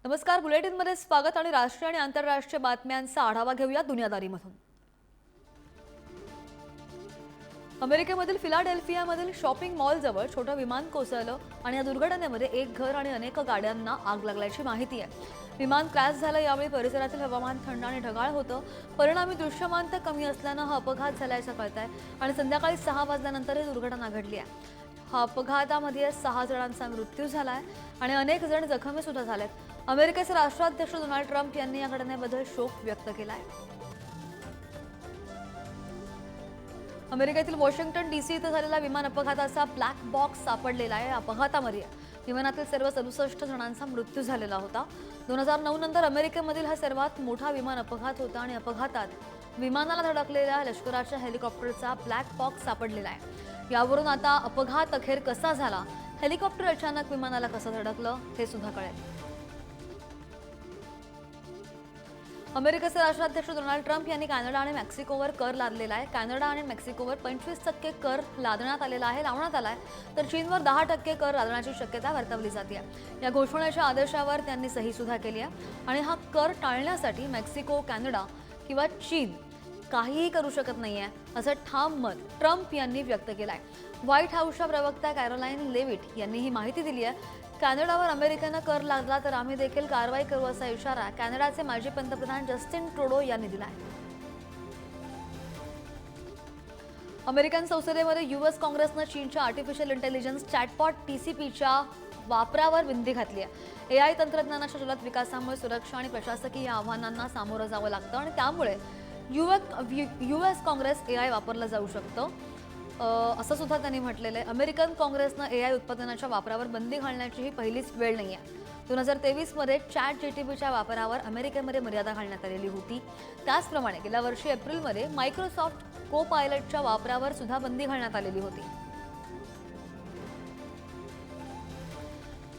नमस्कार, बुलेटिनमध्ये स्वागत आणि राष्ट्रीय आणि आंतरराष्ट्रीय बातम्यांचा आढावा घेऊया दुनियादारीमधून। अमेरिकेमधील फिलाडेल्फियामधील शॉपिंग मॉलजवळ छोटं विमान कोसळलं आणि या दुर्घटनेमध्ये एक घर आणि अनेक गाड्यांना आग लागल्याची माहिती आहे। विमान क्रॅश झालं, यावेळी परिसरातील हवामान थंड आणि ढगाळ होतं। परिणामी दृश्यमानता कमी असल्यानं हा अपघात झाल्याचं कळतंय आणि संध्याकाळी 6 वाजल्यानंतर ही दुर्घटना घडली आहे। हा अपघातामध्ये 6 जणांचा मृत्यू झालाय आणि अनेक जण जखमी सुद्धा झालेत। अमेरिकेचे राष्ट्राध्यक्ष डोनाल्ड ट्रम्प यांनी या घटनेबद्दल शोक व्यक्त केलाय। अमेरिकेतील वॉशिंग्टन डीसी इथं झालेल्या विमान अपघाताचा ब्लॅक बॉक्स सापडलेला आहे। अपघातामध्ये विमानातील सर्व 67 जणांचा मृत्यू झालेला होता। 2009 नंतर अमेरिकेमधील हा सर्वात मोठा विमान अपघात होता आणि अपघातात विमानाला धडकलेल्या लष्कराच्या हेलिकॉप्टरचा ब्लॅक बॉक्स सापडलेला आहे। यावरून आता अपघात अखेर कसा झाला, हेलिकॉप्टर अचानक विमानाला कसं धडकलं हे सुद्धा कळेल। अमेरिकेचे राष्ट्राध्यक्ष डोनाल्ड ट्रम्प यांनी कॅनडा आणि मेक्सिकोवर कर लादलेला आहे। कॅनडा आणि मेक्सिकोवर 25% कर लादण्यात आलेला आहे, तर चीनवर 10% कर लादण्याची शक्यता वर्तवली जाते। या घोषणेच्या आदेशावर त्यांनी सही सुद्धा केली आहे आणि हा कर टाळण्यासाठी मेक्सिको, कॅनडा किंवा चीन काहीही करू शकत नाहीये असं ठाम मत ट्रम्प यांनी व्यक्त केलंय। व्हाईट हाऊसच्या प्रवक्ता कॅरोलाइन लेविट यांनी ही माहिती दिली आहे। कॅनडावर अमेरिकेनं कर लादला तर आम्ही देखील कारवाई करू असा इशारा कॅनडाचे माजी पंतप्रधान जस्टिन ट्रुडो यांनी दिलाय। अमेरिकन संसदेमध्ये यूएस काँग्रेसनं चीनच्या आर्टिफिशियल इंटेलिजन्स चॅटबॉट टीसीपीच्या वापरावर बंदी घातली आहे। एआय तंत्रज्ञानाच्या जलद विकासामुळे सुरक्षा आणि प्रशासकीय आव्हानांना सामोरं जावं लागतं आणि त्यामुळे यूएस काँग्रेस एआय वापरलं जाऊ शकतं असं सुद्धा त्यांनी म्हटलेलं आहे। अमेरिकन काँग्रेसनं एआय उत्पादनाच्या वापरावर बंदी घालण्याची ही पहिलीच वेळ नाही आहे। 2023 मध्ये चॅट जीटीपीच्या वापरावर अमेरिकेमध्ये मर्यादा घालण्यात आलेली होती। त्याचप्रमाणे गेल्या वर्षी एप्रिलमध्ये मायक्रोसॉफ्ट को पायलटच्या वापरावर सुद्धा बंदी घालण्यात आलेली होती।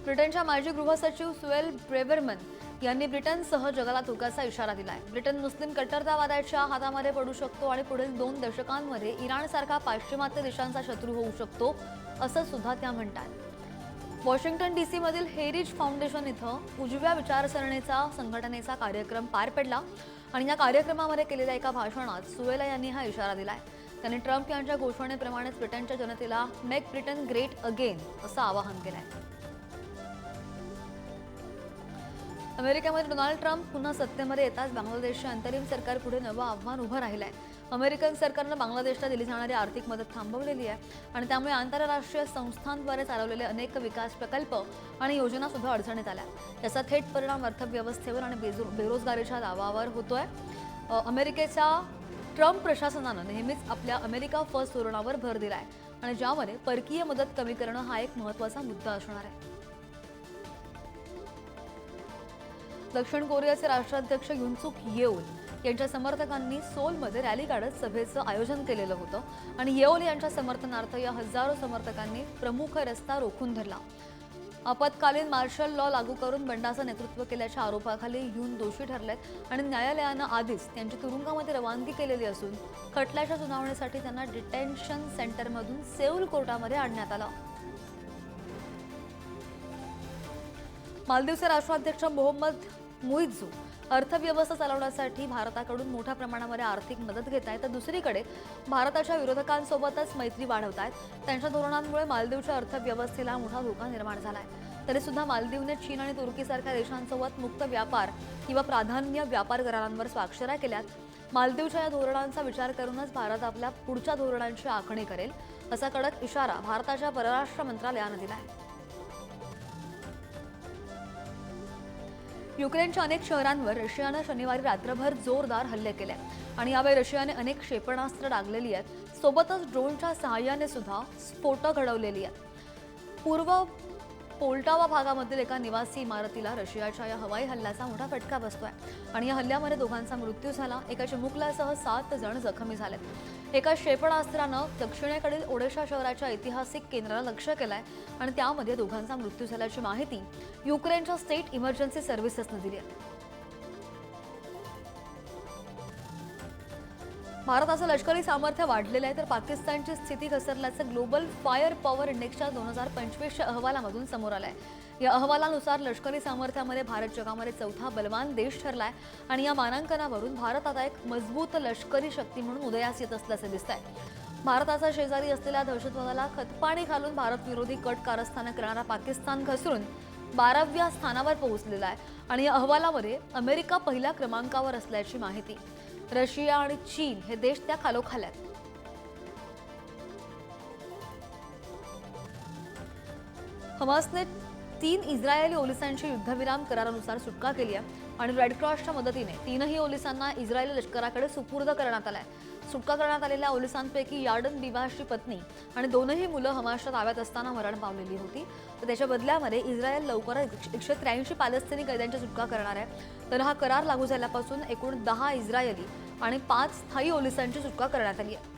ब्रिटनच्या माजी गृहसचिव सुएल ब्रेवरमन यांनी ब्रिटनसह जगाला धोक्याचा इशारा दिलाय। ब्रिटन मुस्लिम कट्टरतावादाच्या हातामध्ये पडू शकतो आणि पुढील 2 दशकांमध्ये इराणसारखा पाश्चिमात्य देशांचा शत्रू होऊ शकतो असं सुद्धा त्या म्हणतात। वॉशिंग्टन डीसी मधील हेरिज फाउंडेशन इथं उजव्या विचारसरणीचा संघटनेचा कार्यक्रम पार पडला आणि या कार्यक्रमामध्ये केलेल्या एका भाषणात सुएला यांनी हा इशारा दिलाय। त्यांनी ट्रम्प यांच्या घोषणेप्रमाणेच ब्रिटनच्या जनतेला मेक ब्रिटन ग्रेट अगेन असं आवाहन केलंय। अमेरिकेमध्ये डोनाल्ड ट्रम्प पुन्हा सत्तेमध्ये येताच बांगलादेशच्या अंतरिम सरकारपुढे नवं आव्हान उभं राहिलंय। अमेरिकन सरकारनं बांगलादेशला दिली जाणारी आर्थिक मदत थांबवलेली आहे आणि त्यामुळे आंतरराष्ट्रीय संस्थांद्वारे चालवलेले अनेक विकास प्रकल्प आणि योजना सुद्धा अडचणीत आल्या। याचा थेट परिणाम अर्थव्यवस्थेवर आणि बेरोजगारीच्या दावावर होतोय। अमेरिकेच्या ट्रम्प प्रशासनानं नेहमीच आपल्या अमेरिका फर्स्ट धोरणावर भर दिलाय आणि ज्यामध्ये परकीय मदत कमी करणं हा एक महत्त्वाचा मुद्दा असणार आहे। दक्षिण कोरियाचे राष्ट्राध्यक्ष युन सुक येओल यांच्या समर्थकांनी सोलमध्ये रॅली काढत सभेचं आयोजन केलेलं होतं आणि येओल यांच्या समर्थनार्थ या हजारो समर्थकांनी प्रमुख रस्ता रोखून धरला। आपत्कालीन मार्शल लॉ लागू करून बंडाचं नेतृत्व केल्याच्या आरोपाखाली युन दोषी ठरलेत आणि न्यायालयानं आधीच त्यांची तुरुंगामध्ये रवानगी केलेली असून खटल्याच्या सुनावणीसाठी त्यांना डिटेन्शन सेंटरमधून सेऊल कोर्टामध्ये आणण्यात आलं। मालदीवचे राष्ट्राध्यक्ष मोहम्मद मुइझू अर्थव्यवस्था चालवण्यासाठी भारताकडून मोठ्या प्रमाणामध्ये आर्थिक मदत घेत आहेत, तर दुसरीकडे भारताच्या विरोधकांसोबतच मैत्री वाढवत आहेत। त्यांच्या धोरणांमुळे मालदीवच्या अर्थव्यवस्थेला मोठा धोका निर्माण झालाय। तरी सुद्धा मालदीवने चीन आणि तुर्कीसारख्या देशांसोबत मुक्त व्यापार किंवा प्राधान्य व्यापार करारांवर स्वाक्षऱ्या केल्यात। मालदीवच्या या धोरणांचा विचार करूनच भारत आपल्या पुढच्या धोरणांची आखणी करेल असा कडक इशारा भारताच्या परराष्ट्र मंत्रालयानं दिलाय। युक्रेनच्या अनेक शहरांवर रशियानं शनिवारी रात्रभर जोरदार हल्ले केले आणि यावेळी रशियाने अनेक क्षेपणास्त्र डागलेली आहेत। सोबतच ड्रोनच्या सहाय्याने सुद्धा स्फोटं घडवलेली आहेत। पूर्व पोल्टावा भागामधील एका निवासी इमारतीला रशियाच्या या हवाई हल्ल्याचा मोठा फटका बसतोय आणि या हल्ल्यामध्ये दोघांचा मृत्यू झाला। एका चिमुकल्यासह 7 जण जखमी झालेत। एका क्षेपणास्त्रानं दक्षिणेकडील ओडेशा शहराच्या ऐतिहासिक केंद्राला लक्ष्य केलंय आणि त्यामध्ये दोघांचा मृत्यू झाल्याची माहिती युक्रेनच्या स्टेट इमर्जन्सी सर्व्हिसेसने दिली आहे। भारताचं लष्करी सामर्थ्य वाढलेलं आहे, तर पाकिस्तानची स्थिती घसरल्याचं ग्लोबल फायर पॉवर इंडेक्सच्या 2025च्या अहवालामधून समोर आलंय. या अहवालानुसार लष्करी सामर्थ्यामध्ये भारत जगामध्ये चौथा बलवान देश ठरलाय आणि या मानांकनावरून भारत आता एक मजबूत लष्करी शक्ती म्हणून उदयास येत असल्याचे दिसतंय. भारताचा शेजारी असलेल्या दहशतवादाला खतपाणी घालून भारत विरोधी कट कारस्थानं करणारा पाकिस्तान घसरून 12व्या स्थानावर पोहोचलेला आहे आणि या अहवालामध्ये अमेरिका पहिल्या क्रमांकावर असल्याची माहिती. रशिया आणि चीन हे देश त्या खालोखाल आहेत. हमासने 3 इस्रायली ओलिसांची युद्धविराम करारानुसार सुटका केली आहे आणि रेड क्रॉसच्या मदतीने 3ही ओलिसांना इस्रायली लष्कराकडे सुपूर्द करण्यात आलाय. सुटका करण्यात आलेल्या ओलिसांपैकी यार्डन बिबासची पत्नी आणि 2ही मुलं हमासच्या ताब्यात असताना मरण पावलेली होती. तर त्याच्या बदल्यामध्ये इस्रायल लवकरच 183 पॅलेस्टिनी कैद्यांची सुटका करणार आहे. तर हा करार लागू झाल्यापासून एकूण 10 इस्रायली आणि 5 स्थायी ओलिसांची सुटका करण्यात आली आहे.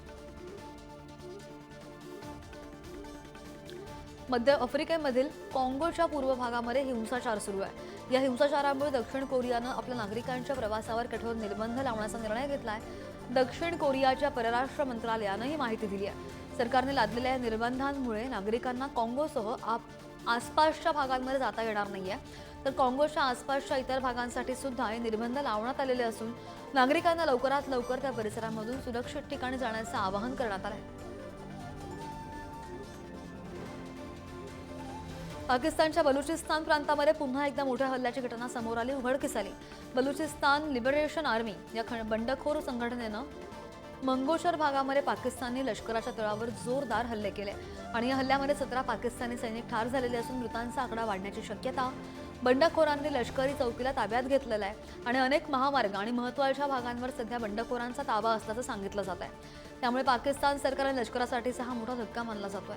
मध्य आफ्रिकेमधील काँगोच्या पूर्व भागामध्ये हिंसाचार सुरू आहे. या हिंसाचारामुळे दक्षिण कोरियानं आपल्या नागरिकांच्या प्रवासावर कठोर निर्बंध लावण्याचा निर्णय घेतला आहे. दक्षिण कोरियाच्या परराष्ट्र मंत्रालयानं ही माहिती दिली आहे. सरकारने लादलेल्या निर्बंधांमुळे नागरिकांना काँगोसह आसपासच्या भागांमध्ये जाता येणार नाहीये. तर काँगोच्या आसपासच्या इतर भागांसाठी सुद्धा हे निर्बंध लावण्यात आलेले असून नागरिकांना लवकरात लवकर त्या परिसरामधून सुरक्षित ठिकाणी जाण्याचं आवाहन करण्यात आलं आहे. पाकिस्तानच्या बलुचिस्तान प्रांतामध्ये पुन्हा एकदा मोठ्या हल्ल्याची घटना समोर आली, उघडकीस आली. बलुचिस्तान लिबरेशन आर्मी या बंडखोर संघटनेनं मंगोशर भागामध्ये पाकिस्तानी लष्कराच्या तळावर जोरदार हल्ले केले आणि या हल्ल्यामध्ये 17 पाकिस्तानी सैनिक ठार झालेले असून मृतांचा आकडा वाढण्याची शक्यता. बंडखोरांनी लष्करी चौकीला ताब्यात घेतलेला आहे आणि अनेक महामार्ग आणि महत्त्वाच्या भागांवर सध्या बंडखोरांचा ताबा असल्याचं सांगितलं जात आहे. त्यामुळे पाकिस्तान सरकार आणि लष्करासाठीचा हा मोठा धक्का मानला जातोय.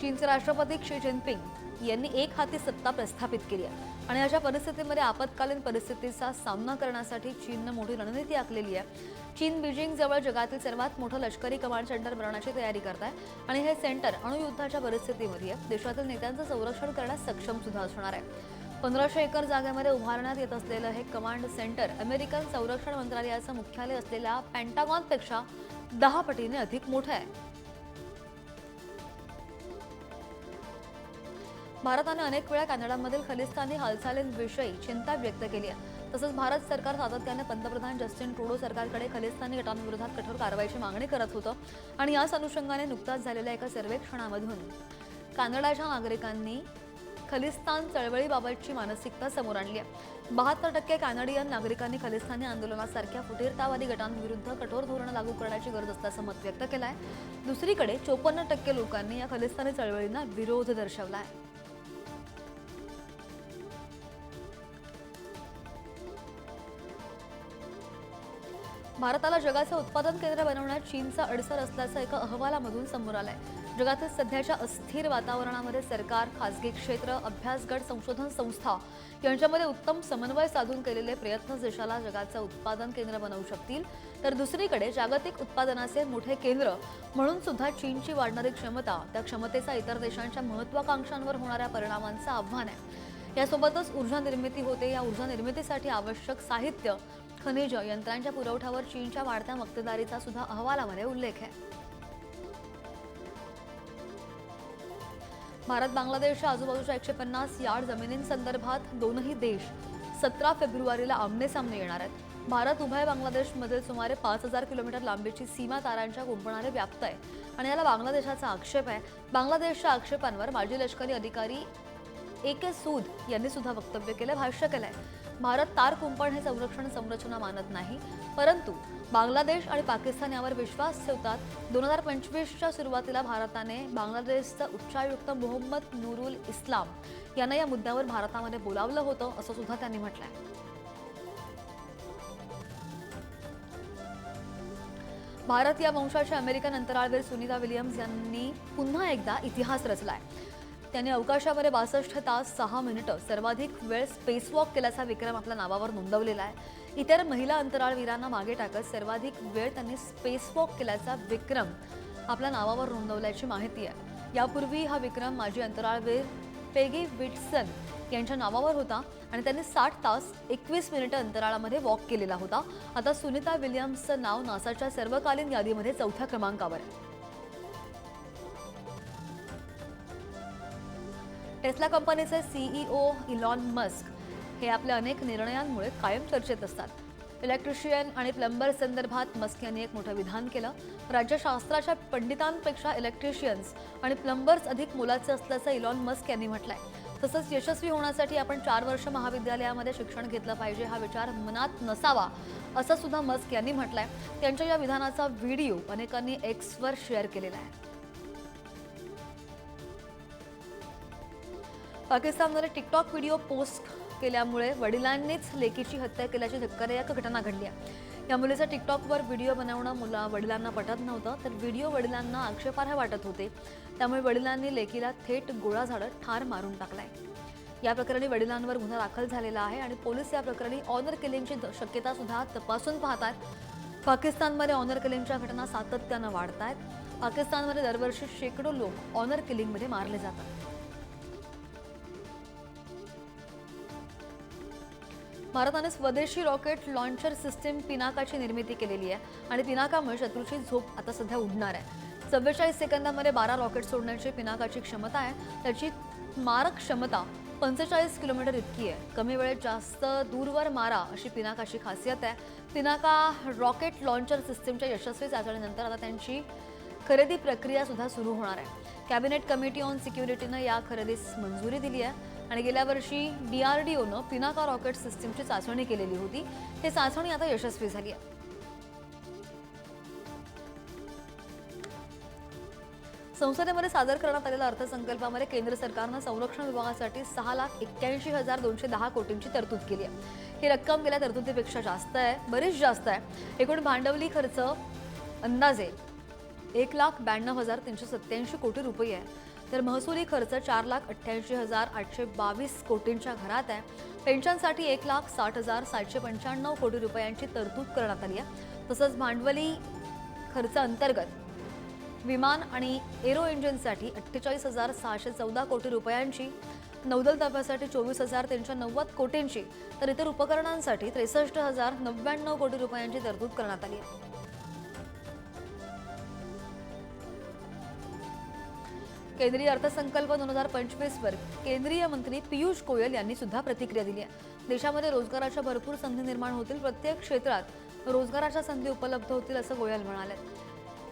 चीनचे राष्ट्रपती क्षी जिनपिंग यांनी एक हाती सत्ता प्रस्थापित केली आहे आणि अशा परिस्थितीमध्ये आपत्कालीन परिस्थितीचा सामना करण्यासाठी चीननं मोठी रणनीती आखलेली आहे. चीन बीजिंग जवळ जगातील सर्वात मोठं लष्करी कमांड सेंटर बनवण्याची तयारी करत आहे आणि हे सेंटर अणुयुद्धाच्या परिस्थितीमध्ये देशातील नेत्यांचं संरक्षण करण्यास सक्षम सुद्धा असणार आहे. 1500 एकर जागेमध्ये उभारण्यात येत असलेलं हे कमांड सेंटर अमेरिकन संरक्षण मंत्रालयाचं मुख्यालय असलेल्या पेंटागॉनपेक्षा 10 पटीने अधिक मोठं आहे. भारताने अनेक वेळा कॅनडामधील खलिस्तानी हालचालींविषयी चिंता व्यक्त केली आहे. तसंच भारत सरकार सातत्याने पंतप्रधान जस्टिन ट्रुडो सरकारकडे खलिस्तानी गटांविरोधात कठोर कारवाईची मागणी करत होतं आणि याच अनुषंगाने नुकताच झालेल्या एका सर्वेक्षणामधून कॅनडाच्या नागरिकांनी खलिस्तान चळवळीबाबतची मानसिकता समोर आणली आहे. 72% कॅनडियन नागरिकांनी खलिस्तानी आंदोलनासारख्या फुटीरतावादी गटांविरुद्ध कठोर धोरण लागू करण्याची गरज असल्याचं मत व्यक्त केलं आहे. दुसरीकडे 54% लोकांनी या खलिस्तानी चळवळींना विरोध दर्शवला आहे. भारताला जगाचे उत्पादन केंद्र बनवण्यात चीनचा अडसर असल्याचं एका अहवालामधून समोर आलंय. जगातील सध्याच्या अस्थिर वातावरणामध्ये सरकार, खासगी क्षेत्र, अभ्यास गट, संशोधन संस्था यांच्यामध्ये उत्तम समन्वय साधून केलेले प्रयत्न देशाला जगाचं उत्पादन केंद्र बनवू शकतील. तर दुसरीकडे जागतिक उत्पादनाचे मोठे केंद्र म्हणून सुद्धा चीनची वाढणारी क्षमता, त्या क्षमतेचा इतर देशांच्या महत्त्वाकांक्षांवर होणाऱ्या परिणामांचं आव्हान आहे. यासोबतच ऊर्जा निर्मिती होते. या ऊर्जा निर्मितीसाठी आवश्यक साहित्य, खनिज, यंत्रांच्या पुरवठ्यावर चीनच्या वाढत्या मक्तेदारीचा सुद्धा अहवालामध्ये उल्लेख आहे. भारत बांगलादेशच्या आजूबाजूच्या 150 यार्ड जमिनींसंदर्भात दोनही देश 17 फेब्रुवारीला आमने-सामने येणार आहेत. भारत उभय बांगलादेशमधील सुमारे 5000 किलोमीटर लांबीची सीमा तारांच्या कुंपणाने व्याप्त आहे आणि याला बांगलादेशाचा आक्षेप आहे. बांगलादेशच्या आक्षेपांवर माजी लष्करी अधिकारी AK सूद यांनी सुद्धा वक्तव्य केलं, भाष्य केलंय. भारत तार कुंपण हे संरक्षण संरचना मानत नाही, परंतु बांगलादेश आणि पाकिस्तान यावर विश्वास ठेवतात. 2025च्या सुरुवातीला भारताने बांगलादेशचा उच्चायुक्त मोहम्मद नूरुल इस्लाम यांना या मुद्द्यावर भारतामध्ये बोलावलं होतं, असं सुद्धा त्यांनी म्हटलंय. भारत या वंशाच्या अमेरिकन अंतराळवीर सुनीता विलियम्स यांनी पुन्हा एकदा इतिहास रचलाय. त्यांनी अवकाशामध्ये 62 तास 6 मिनिटं सर्वाधिक वेळ स्पेसवॉक केल्याचा विक्रम आपल्या नावावर नोंदवलेला आहे. इतर महिला अंतराळवीरांना मागे टाकत सर्वाधिक वेळ त्यांनी स्पेसवॉक केल्याचा विक्रम आपल्या नावावर नोंदवल्याची माहिती आहे. यापूर्वी हा विक्रम माजी अंतराळवीर पेगी विटसन यांच्या नावावर होता आणि त्यांनी 60 तास 21 मिनिटं अंतराळामध्ये वॉक केलेला होता. आता सुनीता विल्यम्सचं नाव नासाच्या सर्वकालीन यादीमध्ये 4थ्या क्रमांकावर आहे. टेस्ला कंपनीचे सीईओ इलॉन मस्क हे आपल्या अनेक निर्णयांमुळे कायम चर्चेत असतात. इलेक्ट्रिशियन आणि प्लंबर संदर्भात मस्क यांनी एक मोठं विधान केलं. राज्यशास्त्राच्या पंडितांपेक्षा इलेक्ट्रिशियन्स आणि प्लंबर्स अधिक मोलाचे असल्याचं इलॉन मस्क यांनी म्हटलंय. तसंच यशस्वी होण्यासाठी आपण 4 वर्ष महाविद्यालयामध्ये शिक्षण घेतलं पाहिजे हा विचार मनात नसावा असं सुद्धा मस्क यांनी म्हटलंय. त्यांच्या या विधानाचा व्हिडिओ अनेकांनी एक्सवर शेअर केलेला आहे. पाकिस्तानमध्ये टिकटॉक व्हिडिओ पोस्ट केल्यामुळे वडिलांनीच लेकीची हत्या केल्याची धक्कादायक घटना घडली आहे. या मुलीचा टिकटॉकवर व्हिडिओ बनवणं वडिलांना पटत नव्हतं, तर व्हिडिओ वडिलांना आक्षेपार्ह वाटत होते. त्यामुळे वडिलांनी लेकीला थेट गोळा झाडत ठार मारून टाकलाय. या प्रकरणी वडिलांवर गुन्हा दाखल झालेला आहे आणि पोलीस या प्रकरणी ऑनर किलिंगची शक्यता सुद्धा तपासून पाहतात. पाकिस्तानमध्ये ऑनर किलिंगच्या घटना सातत्यानं वाढत आहेत. पाकिस्तानमध्ये दरवर्षी शेकडो लोक ऑनर किलिंगमध्ये मारले जातात. भारताने स्वदेशी रॉकेट लॉन्चर सिस्टीम पिनाकाची निर्मिती केलेली आहे आणि पिनाकामुळे शत्रूची झोप आता सध्या उडणार आहे. 44 सेकंदामध्ये 12 रॉकेट सोडण्याची पिनाकाची क्षमता आहे. त्याची मारक क्षमता 45 किलोमीटर इतकी आहे. कमी वेळेत जास्त दूरवर मारा अशी पिनाकाची खासियत आहे. पिनाका रॉकेट लॉन्चर सिस्टीमच्या यशस्वी चाचणीनंतर आता त्यांची खरेदी प्रक्रिया सुद्धा सुरू होणार आहे. कॅबिनेट कमिटी ऑन सिक्युरिटीनं या खरेदीस मंजुरी दिली आहे आणि गेल्या वर्षी DRDOनं पिनाका रॉकेट सिस्टीमची चाचणी केलेली होती. ही चाचणी आता यशस्वी झाली आहे. संसदेमध्ये सादर करण्यात आलेल्या अर्थसंकल्पामध्ये केंद्र सरकारनं संरक्षण विभागासाठी 6,81,210 कोटींची तरतूद केली आहे. ही रक्कम गेल्या तरतुदीपेक्षा जास्त आहे, बरीच जास्त आहे. एकूण भांडवली खर्च अंदाजे 1,92,387 कोटी रुपये आहे. तर महसुली खर्च 4,88,822 कोटींच्या घरात आहे. पेन्शनसाठी 1,60,795 कोटी रुपयांची तरतूद करण्यात आली आहे. तसंच भांडवली खर्च अंतर्गत विमान आणि एरो इंजिनसाठी 48,614 कोटी रुपयांची, नौदल ताफ्यासाठी 24,390 कोटींची, तर इतर उपकरणांसाठी 63,099 कोटी रुपयांची तरतूद करण्यात आली आहे. केंद्रीय अर्थसंकल्प 2025 वर केंद्रीय मंत्री पियुष गोयल यांनी सुद्धा प्रतिक्रिया दिली आहे. देशामध्ये रोजगाराच्या भरपूर संधी निर्माण होतील, प्रत्येक क्षेत्रात रोजगाराच्या संधी उपलब्ध होतील असं गोयल म्हणाले.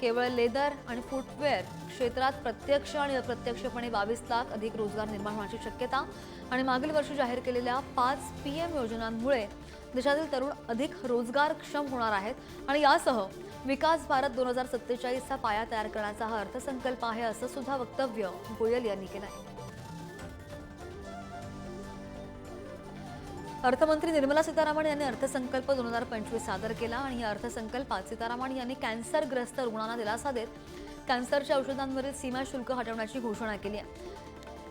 केवळ लेदर आणि फुटवेअर क्षेत्रात प्रत्यक्ष आणि अप्रत्यक्षपणे 22 लाख अधिक रोजगार निर्माण होण्याची शक्यता आणि मागील वर्षी जाहीर केलेल्या 5 PM योजनांमुळे देशातील तरुण अधिक रोजगारक्षम होणार आहेत आणि यासह विकास भारत 2047चा पाया तयार करण्याचा हा अर्थसंकल्प आहे असं सुद्धा वक्तव्य गोयल यांनी केलं आहे. अर्थमंत्री निर्मला सीतारामन यांनी अर्थसंकल्प 2025 सादर केला आणि या अर्थसंकल्पात सीतारामन यांनी कॅन्सरग्रस्त रुग्णांना दिलासा देत कॅन्सरच्या औषधांवरील सीमा शुल्क हटवण्याची घोषणा केली आहे.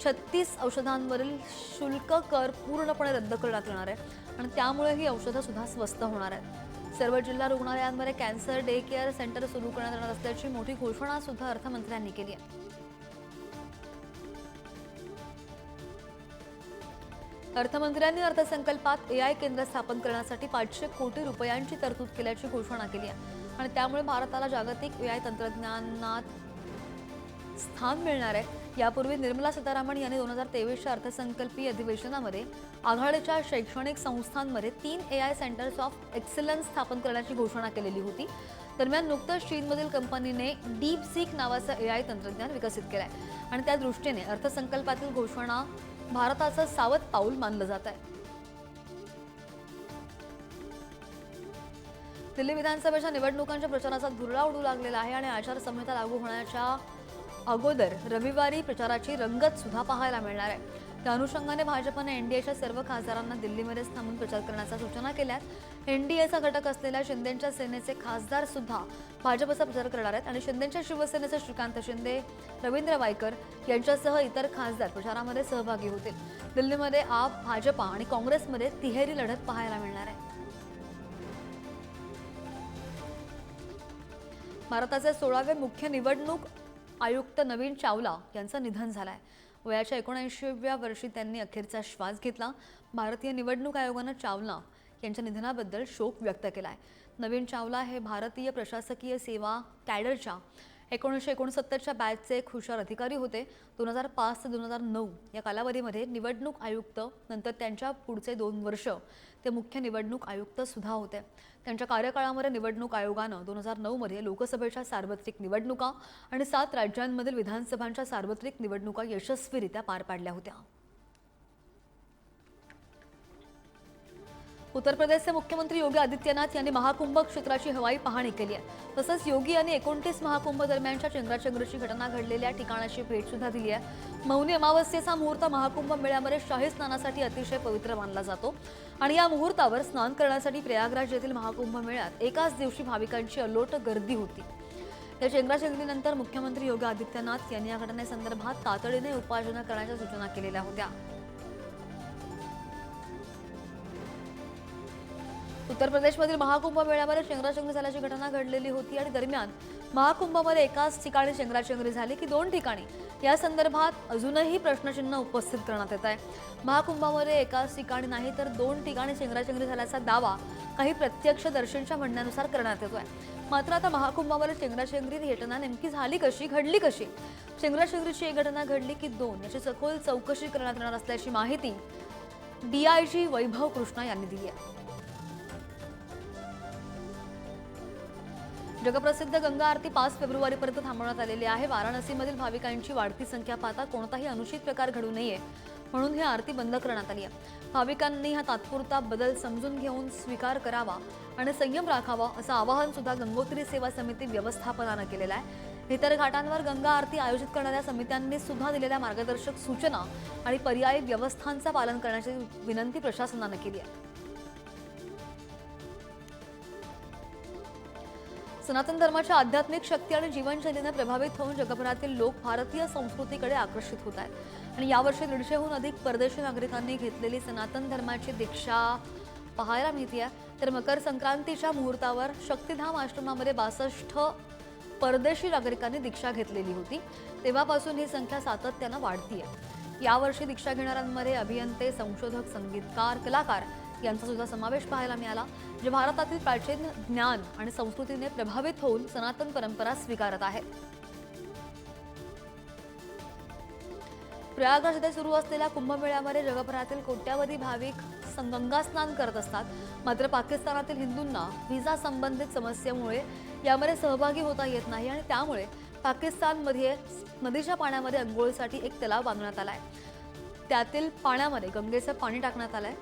36 औषधांवरील शुल्क कर पूर्णपणे रद्द करण्यात येणार आहे आणि त्यामुळे ही औषधं सुद्धा स्वस्त होणार आहेत. सर्व जिल्हा रुग्णालयांमध्ये कॅन्सर डे केअर सेंटर सुरू करण्यात येणार असल्याची मोठी घोषणा सुद्धा अर्थमंत्र्यांनी केली आहे. अर्थमंत्र्यांनी अर्थसंकल्पात AI केंद्र स्थापन करण्यासाठी 500 कोटी रुपयांची तरतूद केल्याची घोषणा केली आहे आणि त्यामुळे भारताला जागतिक AI तंत्रज्ञानात स्थान मिळणार आहे. यापूर्वी निर्मला सीतारामन यांनी 2023च्या अर्थसंकल्पीय अधिवेशनामध्ये आघाडीच्या शैक्षणिक संस्थांमध्ये 3 AI सेंटर्स ऑफ एक्सलन्स स्थापन करण्याची घोषणा केलेली होती. दरम्यान नुकतंच चीनमधील कंपनीने डीपसीक नावाचं AI तंत्रज्ञान विकसित केलं आहे आणि त्या दृष्टीने अर्थसंकल्पातील घोषणा भारताचं सावध पाऊल मानलं जात आहे. दिल्ली विधानसभेच्या निवडणुकांच्या प्रचाराचा धुरळा उडू लागलेला आहे आणि आचारसंहिता लागू होण्याच्या अगोदर रविवारी प्रचाराची रंगत सुद्धा पाहायला मिळणार आहे. त्या अनुषंगाने भाजपने एनडीएच्या सर्व खासदारांना दिल्लीमध्येच थांबून प्रचार करण्याच्या सूचना केल्यात. एनडीएचा घटक असलेल्या शिंदेच्या सेनेचे खासदार सुद्धा भाजपचा प्रचार करणार आहेत आणि शिंदेच्या शिवसेनेचे श्रीकांत शिंदे, रवींद्र वायकर यांच्यासह इतर खासदार प्रचारामध्ये सहभागी होतील. दिल्लीमध्ये आप, भाजपा आणि काँग्रेसमध्ये तिहेरी लढत पाहायला मिळणार आहे. भारताचे 16वे मुख्य निवडणूक आयुक्त नवीन चावला यांचं निधन झालंय. वयाच्या 79व्या वर्षी त्यांनी अखेरचा श्वास घेतला. भारतीय निवडणूक आयोगानं चावला यांच्या निधनाबद्दल शोक व्यक्त केलाय. नवीन चावला हे भारतीय प्रशासकीय सेवा कॅडरच्या 1969च्या बॅचचे एक हुशार अधिकारी होते. 2005 ते 2009 या कालावधीमध्ये निवडणूक आयुक्त, नंतर त्यांच्या पुढचे 2 वर्ष ते मुख्य निवडणूक आयुक्त सुद्धा होते. त्यांच्या कार्यकाळामध्ये निवडणूक आयोगानं 2009 मध्ये लोकसभेच्या सार्वत्रिक निवडणुका आणि 7 राज्यांमधील विधानसभांच्या सार्वत्रिक निवडणुका यशस्वीरित्या पार पाडल्या होत्या. उत्तर प्रदेशचे मुख्यमंत्री योगी आदित्यनाथ यांनी महाकुंभ क्षेत्राची हवाई पाहणी केली आहे. तसंच योगी यांनी 29 महाकुंभ दरम्यानच्या चेंगराचेंगरीची घटना घडलेल्या ठिकाणाची भेट सुद्धा दिली आहे. मौनी अमावस्येचा मुहूर्त महाकुंभ मेळ्यामध्ये शाही स्नानासाठी अतिशय पवित्र मानला जातो आणि या मुहूर्तावर स्नान करण्यासाठी प्रयागराज येथील महाकुंभ मेळ्यात एकाच दिवशी भाविकांची अलोट गर्दी होती. या चेंगराचेंगरीनंतर मुख्यमंत्री योगी आदित्यनाथ यांनी या घटनेसंदर्भात तातडीने उपाययोजना करण्याच्या सूचना केलेल्या होत्या. उत्तर प्रदेशमधील महाकुंभ मेळ्यामध्ये चेंगराचेंगरी झाल्याची घटना घडलेली होती आणि दरम्यान महाकुंभामध्ये एकाच ठिकाणी चेंगराचेंगरी झाली की 2 ठिकाणी, या संदर्भात अजूनही प्रश्नचिन्ह उपस्थित करण्यात येत आहे. महाकुंभामध्ये एकाच ठिकाणी नाही तर 2 ठिकाणी चेंगराचेंगरी झाल्याचा दावा काही प्रत्यक्षदर्शींच्या म्हणण्यानुसार करण्यात येतोय. मात्र आता महाकुंभामध्ये चेंगराचेंगरी ही घटना नेमकी झाली कशी, घडली कशी, चेंगराचेंगरीची एक घटना घडली की 2 याची सखोल चौकशी करण्यात येणार असल्याची माहिती DIG वैभव कृष्णा यांनी दिली आहे. जगप्रसिद्ध गंगा आरती 5 फेब्रुवारीपर्यंत थांबवण्यात आलेली आहे. वाराणसीमधील भाविकांची वाढती संख्या पाहता कोणताही अनुचित प्रकार घडू नये म्हणून ही आरती बंद करण्यात आली आहे. भाविकांनी हा तात्पुरता बदल समजून घेऊन स्वीकार करावा आणि संयम राखावा असं आवाहन सुद्धा गंगोत्री सेवा समिती व्यवस्थापनानं केलेलं आहे. इतर घाटांवर गंगा आरती आयोजित करणाऱ्या समित्यांनी सुद्धा दिलेल्या मार्गदर्शक सूचना आणि पर्यायी व्यवस्थांचं पालन करण्याची विनंती प्रशासनानं केली आहे. सनातन धर्माच्या आध्यात्मिक शक्ती आणि जीवनशैलीने प्रभावित होऊन जगभरातील लोक भारतीय संस्कृतीकडे आकर्षित होत आहेत आणि यावर्षी 150हून अधिक परदेशी नागरिकांनी घेतलेली सनातन धर्माची दीक्षा पाहायला मिळते. तर मकर संक्रांतीच्या मुहूर्तावर शक्तिधाम आश्रमामध्ये 62 परदेशी नागरिकांनी दीक्षा घेतलेली होती. तेव्हापासून ही संख्या सातत्यानं वाढतीये. यावर्षी दीक्षा घेणाऱ्यांमध्ये अभियंते, संशोधक, संगीतकार, कलाकार यांचा सुद्धा समावेश पाहायला मिळाला, जे भारतातील प्राचीन ज्ञान आणि संस्कृतीने प्रभावित होऊन सनातन परंपरा स्वीकारत आहेत. प्रयागराज येथे सुरू असलेल्या कुंभमेळ्यामध्ये जगभरातील कोट्यावधी भाविक गंगा स्नान करत असतात. मात्र पाकिस्तानातील हिंदूंना व्हिसा संबंधित समस्येमुळे यामध्ये सहभागी होता येत नाही आणि त्यामुळे पाकिस्तानमध्ये नदीच्या पाण्यामध्ये अंघोळीसाठी एक तलाव बांधण्यात आलाय. त्यातील पाण्यामध्ये गंगेचं पाणी टाकण्यात आलंय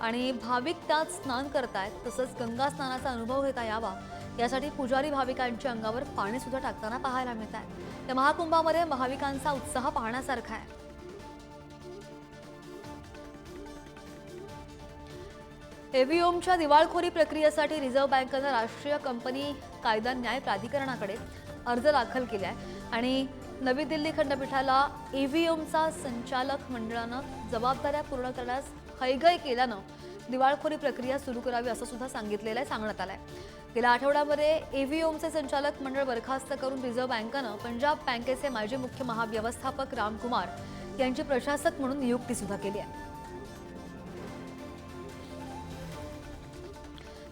आणि भाविक त्यात स्नान करतायत. तसंच गंगा स्नानाचा अनुभव घेता यावा यासाठी पुजारी भाविकांच्या अंगावर पाणी सुद्धा टाकताना पाहायला मिळत आहे. या महाकुंभामध्ये भाविकांचा उत्साह पाहण्यासारखा आहे. EVMच्या दिवाळखोरी प्रक्रियेसाठी रिझर्व्ह बँकेनं राष्ट्रीय कंपनी कायदा न्याय प्राधिकरणाकडे अर्ज दाखल केला आहे आणि नवी दिल्ली खंडपीठाला EVMचा संचालक मंडळानं जबाबदाऱ्या पूर्ण करण्यास हैगय केल्यानं दिवाळखोरी प्रक्रिया सुरू करावी असं सुद्धा सांगण्यात आलंय. गेल्या आठवड्यामध्ये EVMचे संचालक मंडळ बरखास्त करून रिझर्व्ह बँकेनं पंजाब बँकेचे माजी मुख्य महाव्यवस्थापक रामकुमार यांची प्रशासक म्हणून नियुक्ती सुद्धा केली आहे.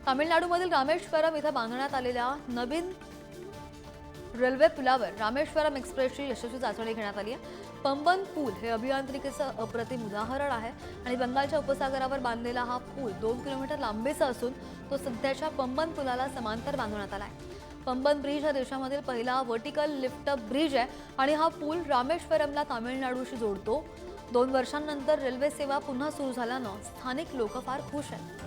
तामिळनाडूमधील रामेश्वरम इथं बांधण्यात आलेल्या नवीन रेल्वे पुलावर रामेश्वरम एक्सप्रेसची यशस्वी चाचणी घेण्यात आली आहे. पंबन पूल हे अभियांत्रिकीचं अप्रतिम उदाहरण आहे आणि बंगालच्या उपसागरावर बांधलेला हा पूल 2 किलोमीटर लांबीचा असून तो सध्याच्या पंबन पुलाला समांतर बांधण्यात आला आहे. पंबन ब्रिज हा देशामधील पहिला व्हर्टिकल लिफ्ट ब्रिज आहे आणि हा पूल रामेश्वरमला तामिळनाडूशी जोडतो. 2 वर्षांनंतर रेल्वे सेवा पुन्हा सुरू झाल्यानं स्थानिक लोक फार खुश आहेत.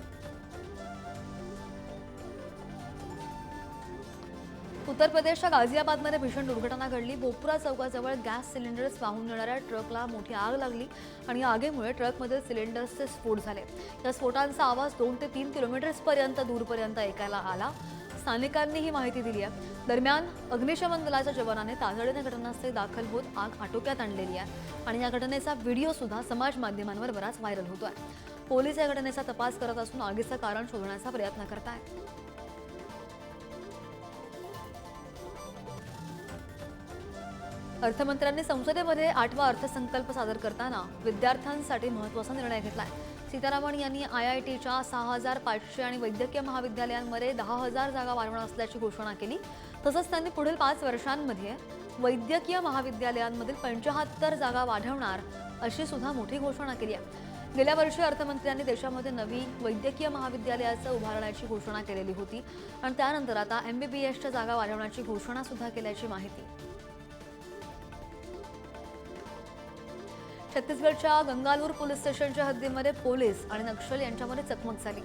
उत्तर प्रदेशच्या गाझियाबादमध्ये भीषण दुर्घटना घडली. बोपुरा चौकाजवळ गॅस सिलेंडर्स वाहून नेणाऱ्या ट्रकला मोठी आग लागली आणि या आगीमुळे ट्रकमधील सिलेंडर्सचे स्फोट झाले. या स्फोटांचा आवाज 2 ते 3 किलोमीटर्सपर्यंत दूरपर्यंत ऐकायला आला. स्थानिकांनी ही माहिती दिली आहे. दरम्यान अग्निशमन दलाच्या जवानाने तातडीने घटनास्थळी दाखल होत आग आटोक्यात आणलेली आहे आणि या घटनेचा व्हिडिओ सुद्धा समाज माध्यमांवर बराच व्हायरल होतोय. पोलीस या घटनेचा तपास करत असून आगीचं कारण शोधण्याचा प्रयत्न करत आहेत. अर्थमंत्र्यांनी संसदेमध्ये 8वा अर्थसंकल्प सादर करताना विद्यार्थ्यांसाठी महत्त्वाचा निर्णय घेतलाय. सीतारामन यांनी IITच्या 6,500 आणि वैद्यकीय महाविद्यालयांमध्ये 10,000 जागा वाढवणार असल्याची घोषणा केली. तसंच त्यांनी पुढील 5 वर्षांमध्ये वैद्यकीय महाविद्यालयांमधील 75 जागा वाढवणार अशी सुद्धा मोठी घोषणा केली आहे. गेल्या वर्षी अर्थमंत्र्यांनी देशामध्ये नवी वैद्यकीय महाविद्यालयाचं उभारण्याची घोषणा केलेली होती आणि त्यानंतर आता MBBSच्या जागा वाढवण्याची घोषणा सुद्धा केल्याची माहिती. छत्तीसगडच्या गंगालूर पोलीस स्टेशनच्या हद्दीमध्ये पोलीस आणि नक्षल यांच्यामध्ये चकमक झाली.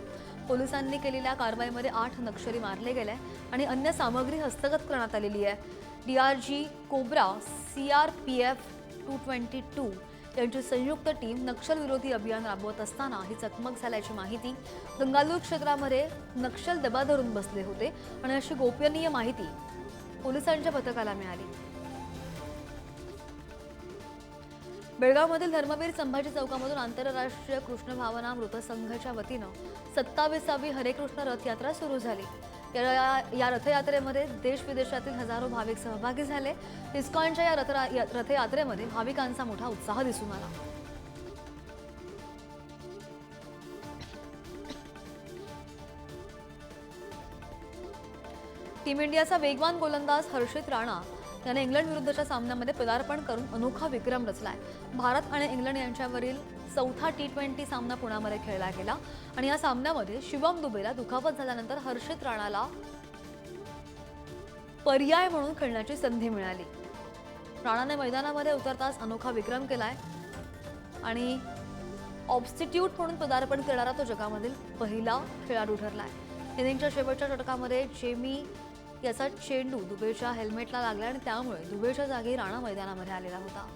पोलिसांनी केलेल्या कारवाईमध्ये 8 नक्षली मारले गेले आणि अन्य सामग्री हस्तगत करण्यात आलेली आहे. DRG कोब्रा CRPF 222 यांची संयुक्त टीम नक्षल विरोधी अभियान राबवत असताना ही चकमक झाल्याची माहिती. गंगालूर क्षेत्रामध्ये नक्षल दबा धरून बसले होते आणि अशी गोपनीय माहिती पोलिसांच्या पथकाला मिळाली. बेळगावमधील धर्मवीर संभाजी चौकामधून आंतरराष्ट्रीय कृष्ण भावना मृत संघाच्या वतीनं 27वी हरे कृष्ण रथयात्रा सुरू झाली. या रथयात्रेमध्ये देश विदेशातील हजारो भाविक सहभागी झाले. इस्कॉनच्या या रथयात्रेमध्ये भाविकांचा मोठा उत्साह दिसून आला. टीम इंडियाचा वेगवान गोलंदाज हर्षित राणा याने इंग्लंड विरुद्धच्या सामन्यामध्ये पदार्पण करून अनोखा विक्रम रचलाय. भारत आणि इंग्लंड यांच्यावरील 4था T20 सामना पुण्यामध्ये खेळला गेला आणि या सामन्यामध्ये शिवम दुबेला दुखापत झाल्यानंतर हर्षित राणाला पर्याय म्हणून खेळण्याची संधी मिळाली. राणाने मैदानामध्ये उतरताच अनोखा विक्रम केलाय आणि ऑब्स्टिट्यूट म्हणून पदार्पण करणारा तो जगामधील पहिला खेळाडू ठरलाय. इनिंगच्या शेवटच्या षटकामध्ये जेमी याचा चेंडू दुबेच्या हेल्मेटला लागला आणि त्यामुळे दुबेच्या जागी राणा मैदानामध्ये आलेला होता.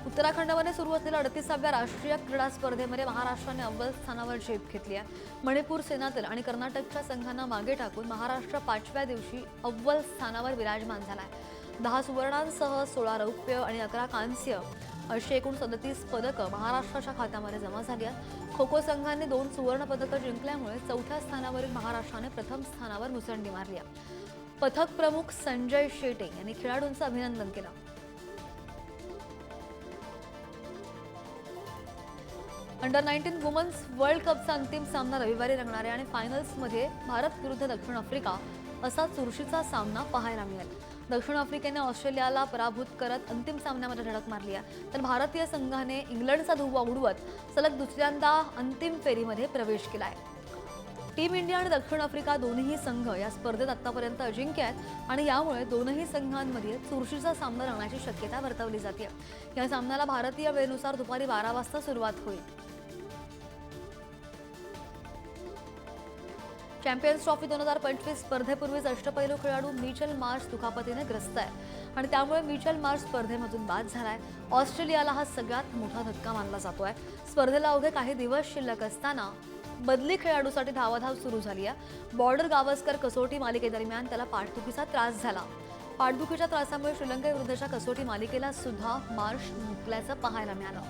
उत्तराखंडमध्ये सुरू असलेल्या 38व्या राष्ट्रीय क्रीडा स्पर्धेमध्ये महाराष्ट्राने अव्वल स्थानावर झेप घेतली आहे. मणिपूर, सेनातल आणि कर्नाटकच्या संघांना मागे टाकून महाराष्ट्र 5व्या दिवशी अव्वल स्थानावर विराजमान झालाय. 10 सुवर्णांसह 16 रौप्य आणि 11 कांस्य अशी एकूण 37 पदकं महाराष्ट्राच्या खात्यामध्ये जमा झाली आहेत. खो खो संघाने 2 सुवर्ण पदकं जिंकल्यामुळे 4थ्या स्थानावरील महाराष्ट्राने प्रथम स्थानावर मुसंडी मारली आहे. पथक प्रमुख संजय शेटे यांनी खेळाडूंचं अभिनंदन केलं. अंडर-19 वुमन्स वर्ल्ड कपचा अंतिम सामना रविवारी रंगणार आहे आणि फायनल्समध्ये भारत विरुद्ध दक्षिण आफ्रिका असा चुरशीचा सामना पाहायला मिळेल. दक्षिण आफ्रिकेने ऑस्ट्रेलियाला पराभूत करत अंतिम सामन्यामध्ये धडक मारली आहे, तर भारतीय संघाने इंग्लंडचा धुव्वा उडवत सलग दुसऱ्यांदा अंतिम फेरीमध्ये प्रवेश केलाय. टीम इंडिया आणि दक्षिण आफ्रिका दोन्ही संघ या स्पर्धेत आतापर्यंत अजिंक्य आहेत आणि यामुळे दोनही संघांमध्ये चुरशीचा सामना रंगण्याची शक्यता वर्तवली जाते. या सामन्याला भारतीय वेळेनुसार दुपारी 12 वाजता सुरुवात होईल. चॅम्पियन्स ट्रॉफी 2025 स्पर्धेपूर्वीच अष्टपैलू खेळाडू मिचेल मार्श दुखापतीने ग्रस्त आहे आणि त्यामुळे मिचेल मार्श स्पर्धेमधून बाद झालाय. ऑस्ट्रेलियाला हा सगळ्यात मोठा धक्का मानला जातोय. स्पर्धेला अवघे काही दिवस शिल्लक असताना बदली खेळाडूसाठी धावाधाव सुरू झाली आहे. बॉर्डर गावस्कर कसोटी मालिकेदरम्यान त्याला पाठदुखीचा त्रास झाला. पाठदुखीच्या त्रासामुळे श्रीलंकेविरुद्धच्या कसोटी मालिकेला सुद्धा मार्श मुकल्याचं पाहायला मिळालं.